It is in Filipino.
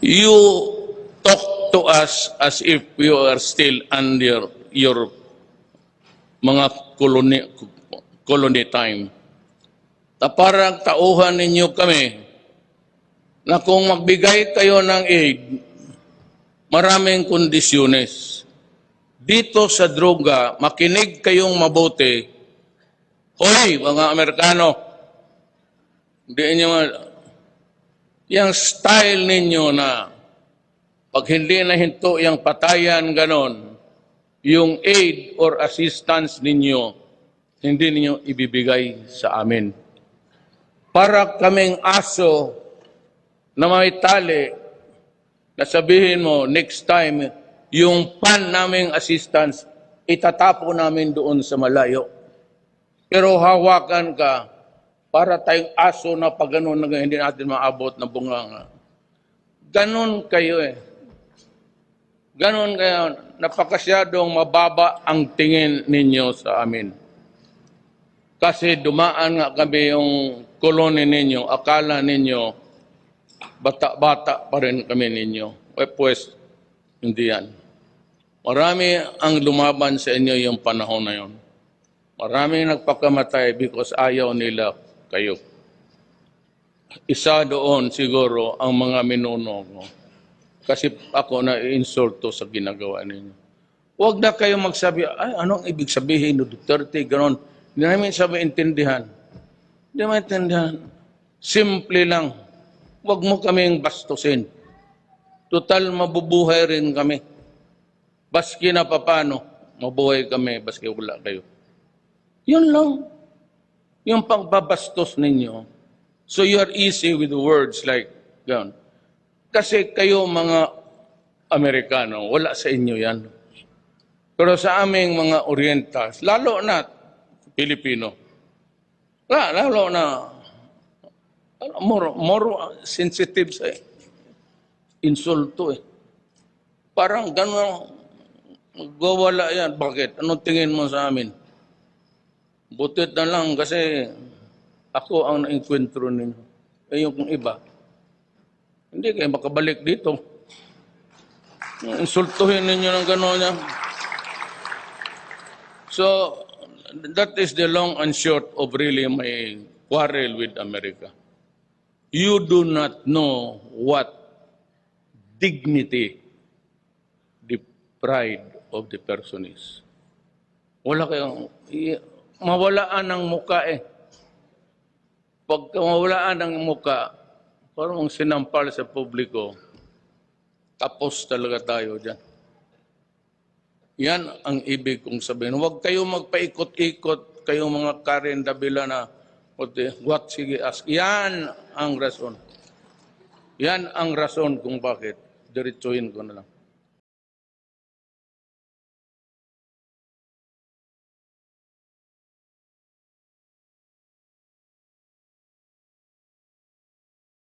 You talk to us as if we are still under your mga colony time. Parang tauhan ninyo kami na kung magbigay kayo ng aid, maraming kondisyones. Dito sa droga, makinig kayong mabuti. Hoy, mga Amerikano, hindi nyo yung style ninyo na pag hindi na hinto yung patayan ganon, yung aid or assistance ninyo, hindi ninyo ibibigay sa amin. Para kaming aso na may tali, na sabihin mo, next time, yung pan naming assistance, itatapo namin doon sa malayo. Pero hawakan ka, para tayong aso na pag ganun na hindi natin maabot na bunganga. Ganon kayo eh. Ganon kayo. Napakasyadong mababa ang tingin ninyo sa amin. Kasi dumaan nga kami yung kolony ninyo, akala ninyo, bata-bata pa rin kami ninyo. Pues, hindi yan. Marami ang lumaban sa inyo yung panahon na yun. Marami nagpakamatay because ayaw nila kayo. Isa doon siguro ang mga minuno ko. Kasi ako na-insulto sa ginagawa ninyo. Huwag na kayo magsabi, ay, anong ibig sabihin no Duterte, gano'n. Hindi namin sabi intindihan. Hindi namin intindihan. Simple lang. Huwag mo kaming bastusin. Total, mabubuhay rin kami. Baski na papano, mabuhay kami, baski wala kayo. Yun lang. Yung pagbabastos ninyo. So you are easy with the words like, gano'n. Kasi kayo mga Amerikano, wala sa inyo yan. Pero sa aming mga Orientals, lalo na Pilipino, lalo na more sensitive sa insulto eh. Parang gano'n, magwawala yan. Bakit? Anong tingin mo sa amin? Butit na lang kasi ako ang na-enkwentro ninyo. Eh yung iba, hindi kayo makabalik dito. Insultuhin ninyo ng gano'n niya. So, that is the long and short of really my quarrel with America. You do not know what dignity, the pride of the person is. Wala kayong, mawalaan ng muka eh. Pag mawalaan ng muka, parang sinampal sa publiko, tapos talaga tayo dyan. Yan ang ibig kong sabihin. Huwag kayo magpaikot-ikot, kayong mga Karen Davila na, what, sige, ask. Yan ang rason. Yan ang rason kung bakit. Diretsuhin ko na lang.